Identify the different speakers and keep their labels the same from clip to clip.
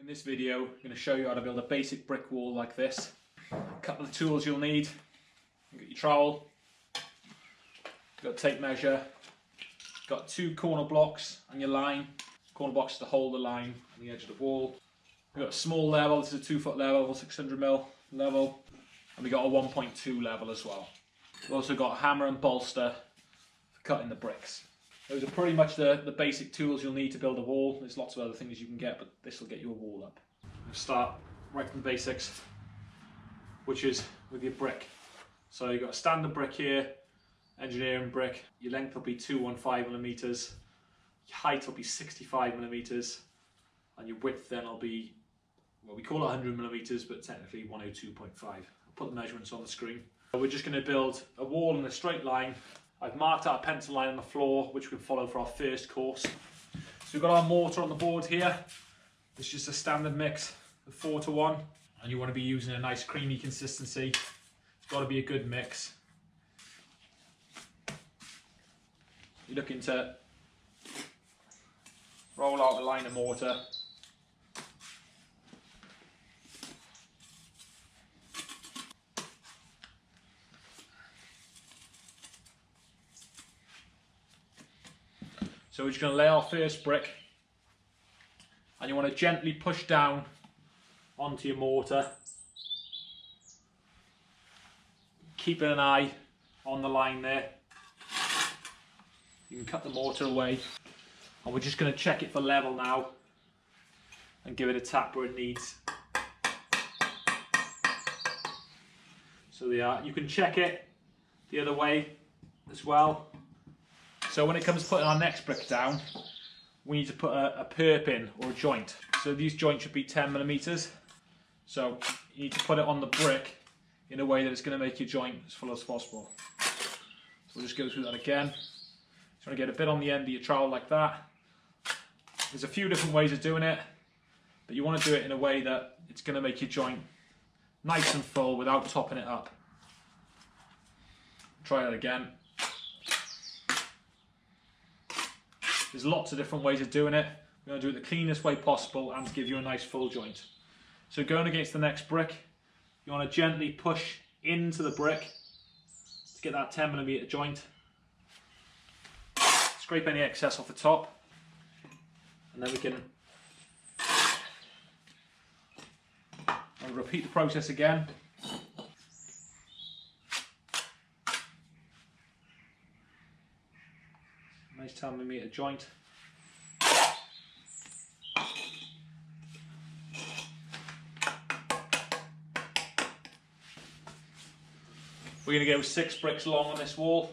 Speaker 1: In this video, I'm going to show you how to build a basic brick wall like this. A couple of tools you'll need. You've got your trowel, you've got a tape measure, you've got 2 corner blocks and your line. Corner blocks to hold the line on the edge of the wall. We've got a small level, this is a 2-foot level, 600mm level. And we've got a 1.2 level as well. We've also got a hammer and bolster for cutting the bricks. Those are pretty much the basic tools you'll need to build a wall. There's lots of other things you can get, but this will get you a wall up. We'll start right from the basics, which is with your brick. So you've got a standard brick here, engineering brick. Your length will be 215mm, your height will be 65mm, and your width then will be, well, we call it 100mm, but technically 102.5. I'll put the measurements on the screen. We're just going to build a wall in a straight line. I've marked out a pencil line on the floor, which we can follow for our first course. So we've got our mortar on the board here. It's just a standard mix of 4:1, and you want to be using a nice creamy consistency. It's got to be a good mix. You're looking to roll out a line of mortar. So we're just going to lay our first brick, and you want to gently push down onto your mortar, keeping an eye on the line there. You can cut the mortar away, and we're just going to check it for level now and give it a tap where it needs. So they are. You can check it the other way as well. So when it comes to putting our next brick down, we need to put a perp in, or a joint. So these joints should be 10mm. So you need to put it on the brick in a way that it's going to make your joint as full as possible. So we'll just go through that again. So you want to get a bit on the end of your trowel like that. There's a few different ways of doing it, but you want to do it in a way that it's going to make your joint nice and full without topping it up. Try that again. There's lots of different ways of doing it. We're going to do it the cleanest way possible and to give you a nice full joint. So going against the next brick, you want to gently push into the brick to get that 10mm joint. Scrape any excess off the top, and then we can repeat the process again. Nice 10mm joint. We're going to go 6 bricks long on this wall.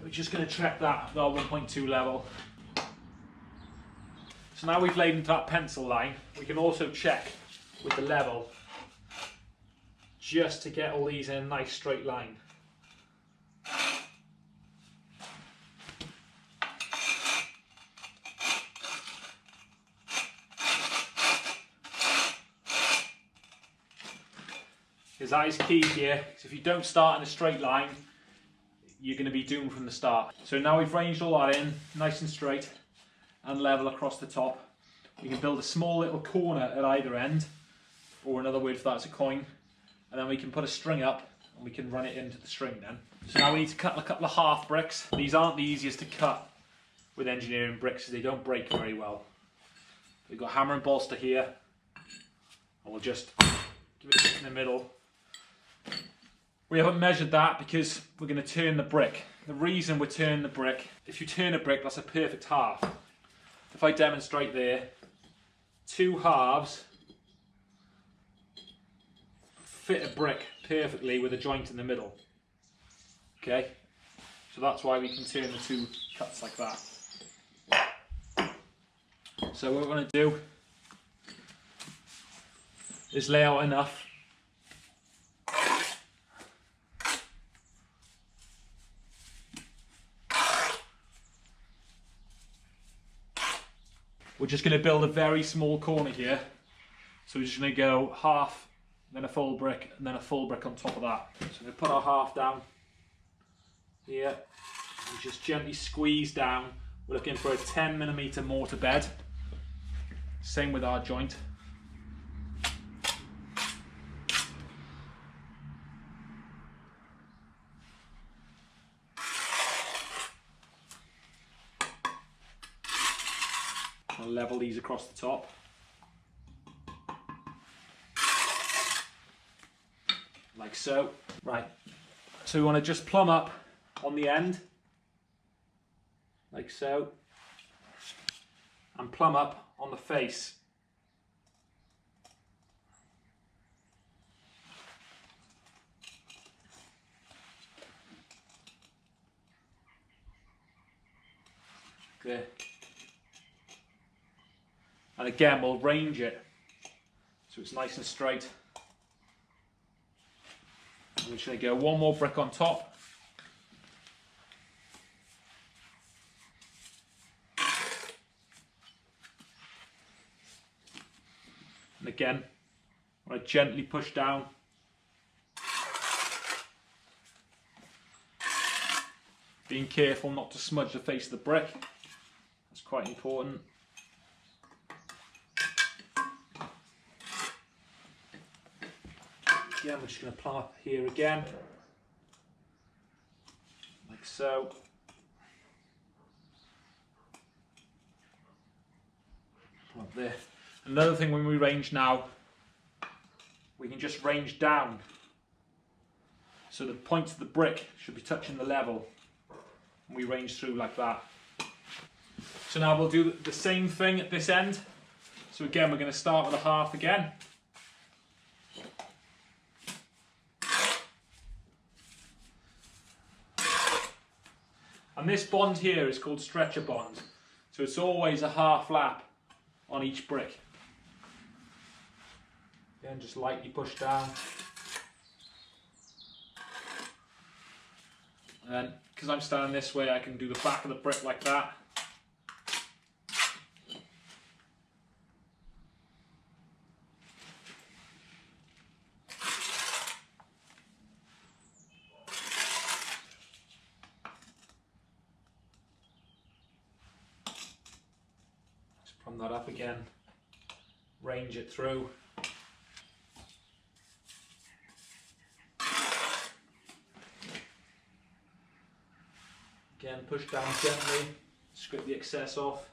Speaker 1: We're just going to check that with our 1.2 level. So now we've laid into that pencil line, we can also check with the level just to get all these in a nice straight line. Because that is key here, because if you don't start in a straight line, you're going to be doomed from the start. So now we've ranged all that in, nice and straight and level across the top. We can build a small little corner at either end, or another word for that is a coin, and then we can put a string up and we can run it into the string then. So now we need to cut a couple of half bricks. These aren't the easiest to cut with engineering bricks, they don't break very well. We've got hammer and bolster here, and we'll just give it a in the middle. We haven't measured that because we're going to turn the brick. the reason we're turning the brick, if you turn a brick, that's a perfect half. If I demonstrate there, 2 halves fit a brick perfectly with a joint in the middle. Okay, so that's why we can turn the 2 cuts like that. So what we're going to do is lay out enough we're just going to build a very small corner here. So we're just going to go half, then a full brick, and then a full brick on top of that. So we put our half down here, and just gently squeeze down. We're looking for a 10mm mortar bed. Same with our joint. I'll level these across the top. Like so. Right, so we want to just plumb up on the end, like so, and plumb up on the face. There. And again, we'll range it so it's nice and straight. And we're just going to go 1 more brick on top. And again, I'm going to gently push down. Being careful not to smudge the face of the brick. That's quite important. Again, we're just going to plumb up here again, like so. Plumb up there. Another thing when we range now, we can just range down. So the points of the brick should be touching the level. And we range through like that. So now we'll do the same thing at this end. So again, we're going to start with a half again. And this bond here is called stretcher bond. So it's always a half lap on each brick. Again, just lightly push down. And then, because I'm standing this way, I can do the back of the brick like that. Plumb that up again, range it through. Again, push down gently, scrape the excess off.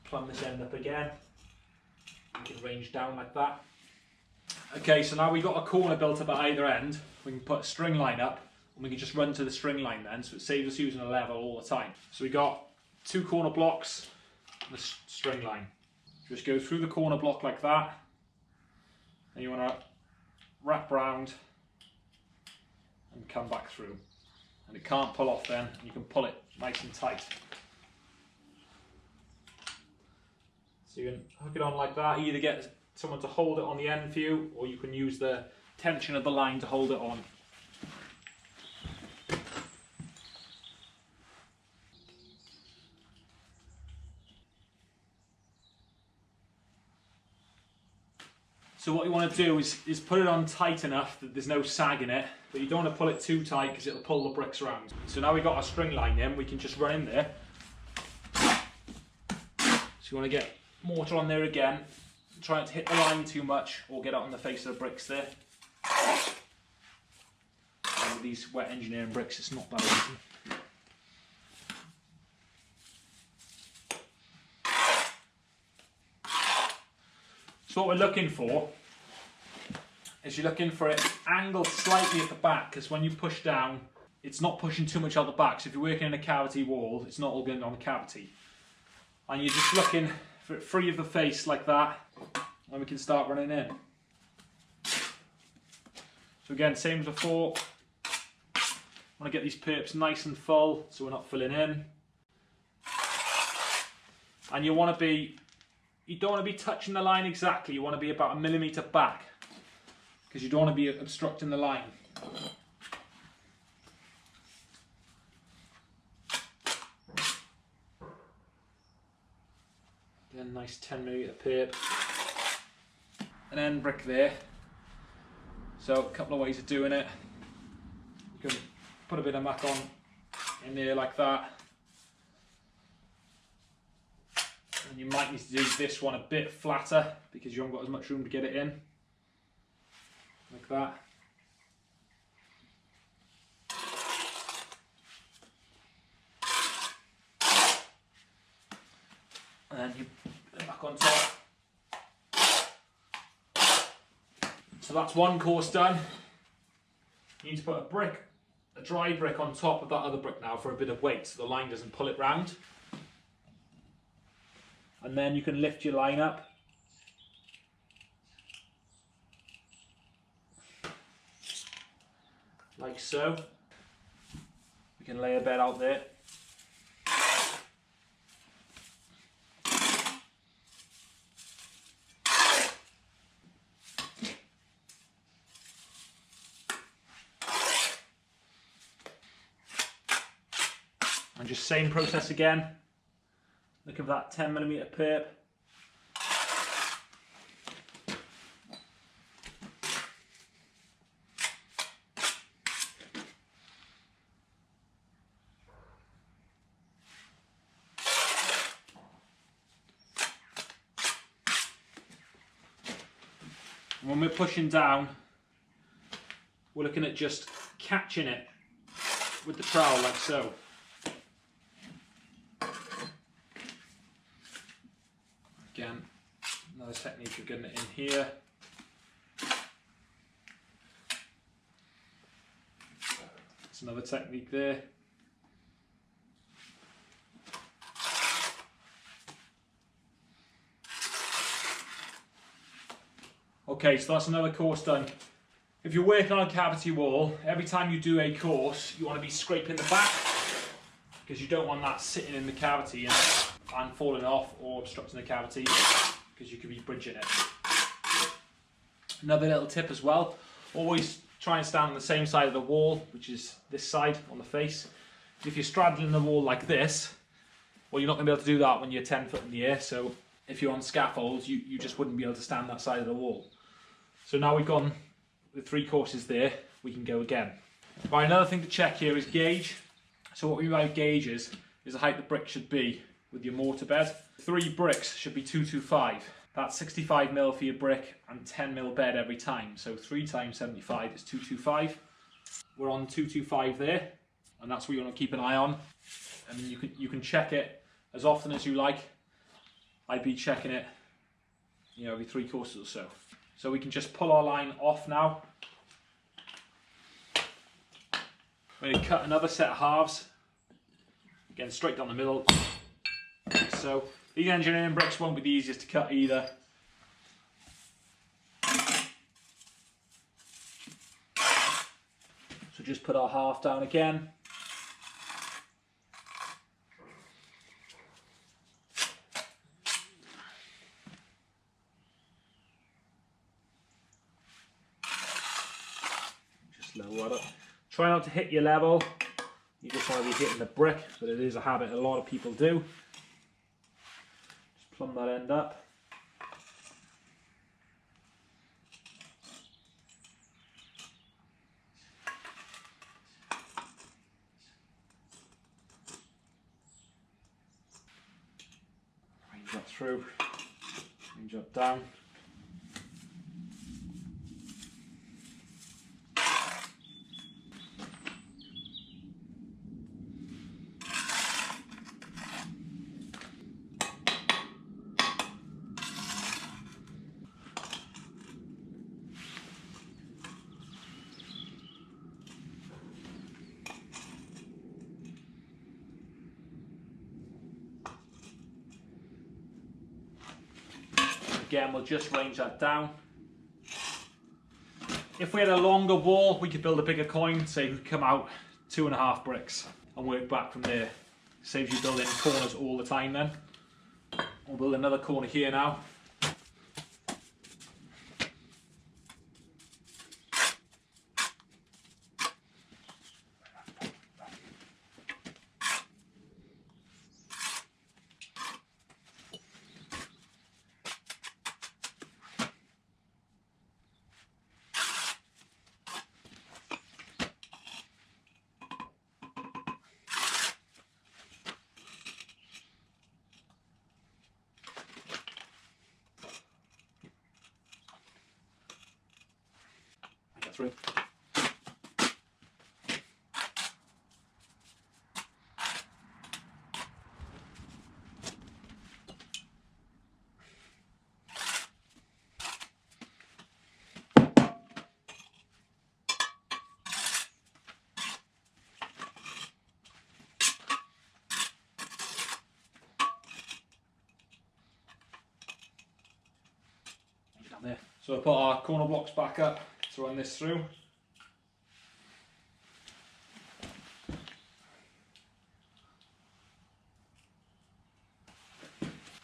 Speaker 1: Plumb this end up again. You can range down like that. Okay, so now we've got a corner built up at either end. We can put a string line up and we can just run to the string line then, so it saves us using a level all the time. So we got 2 corner blocks and a string line. Just go through the corner block like that, and you want to wrap round and come back through. And it can't pull off then, and you can pull it nice and tight. So you can hook it on like that, either get someone to hold it on the end for you, or you can use the tension of the line to hold it on. So what you want to do is put it on tight enough that there's no sag in it, but you don't want to pull it too tight because it'll pull the bricks around. So now we've got our string line in, we can just run in there. So you want to get mortar on there again. Try not to hit the line too much or get it on the face of the bricks there. And with these wet engineering bricks, it's not that easy. So what we're looking for is you're looking for it angled slightly at the back, because when you push down, it's not pushing too much out the back. So if you're working in a cavity wall, it's not all going on the cavity. And you're just looking for it free of the face like that, and we can start running in. So again, same as before, want to get these perps nice and full so we're not filling in. And you don't want to be touching the line exactly, you want to be about 1 millimetre back, because you don't want to be obstructing the line. Then nice 10mm perp. And then brick there. So a couple of ways of doing it. You can put a bit of muck on in there like that. And you might need to do this one a bit flatter because you haven't got as much room to get it in. Like that. And then you put it back on top. So that's one course done. You need to put a dry brick on top of that other brick now for a bit of weight so the line doesn't pull it round. And then you can lift your line up. Like so. We can lay a bed out there. And just same process again. Look at that 10mm perp. And when we're pushing down, we're looking at just catching it with the trowel like so. Again, another technique of getting it in here. That's another technique there. Okay, so that's another course done. If you're working on a cavity wall, every time you do a course, you want to be scraping the back, because you don't want that sitting in the cavity and falling off or obstructing the cavity, because you could be bridging it. Another little tip as well, always try and stand on the same side of the wall, which is this side on the face. If you're straddling the wall like this, well, you're not going to be able to do that when you're 10 foot in the air, so if you're on scaffolds, you just wouldn't be able to stand that side of the wall. So now we've gone with 3 courses there, we can go again. Right, another thing to check here is gauge. So what we mean by gauge is the height the brick should be with your mortar bed. 3 bricks should be 225. That's 65mm for your brick and 10mm bed every time. So 3 times 75 is 225. We're on 225 there, and that's what you want to keep an eye on. I mean, you can check it as often as you like. I'd be checking it, every 3 courses or so. So we can just pull our line off now. We're going to cut another set of halves. Again, straight down the middle. So these engineering bricks won't be the easiest to cut either. So just put our half down again. Just lower it up. Try not to hit your level. You just want to be hitting the brick, but it is a habit a lot of people do. Just plumb that end up. Range that through, range that down. Again, we'll just range that down. If we had a longer wall, we could build a bigger coin, say we could come out 2.5 bricks and work back from there. Saves you building corners all the time then. We'll build another corner here now. Through. Down there. So we'll put our corner blocks back up to run this through.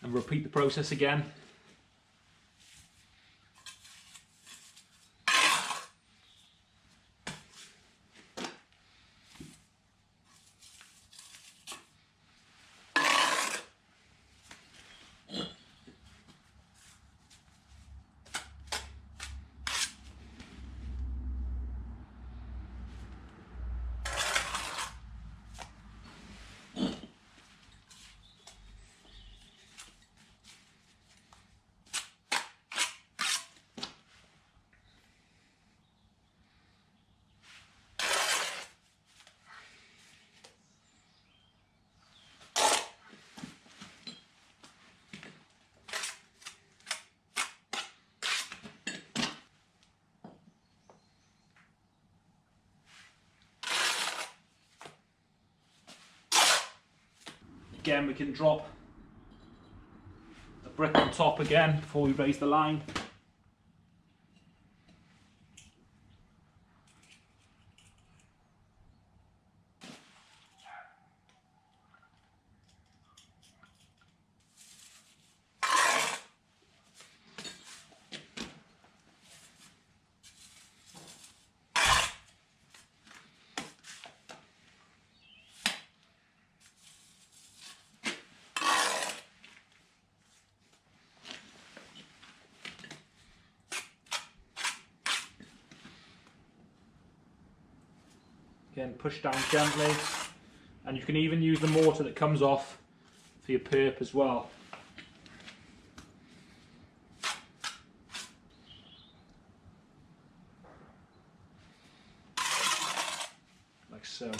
Speaker 1: And repeat the process again. Again, we can drop a brick on top again before we raise the line. Again, push down gently, and you can even use the mortar that comes off for your perp as well. Like so.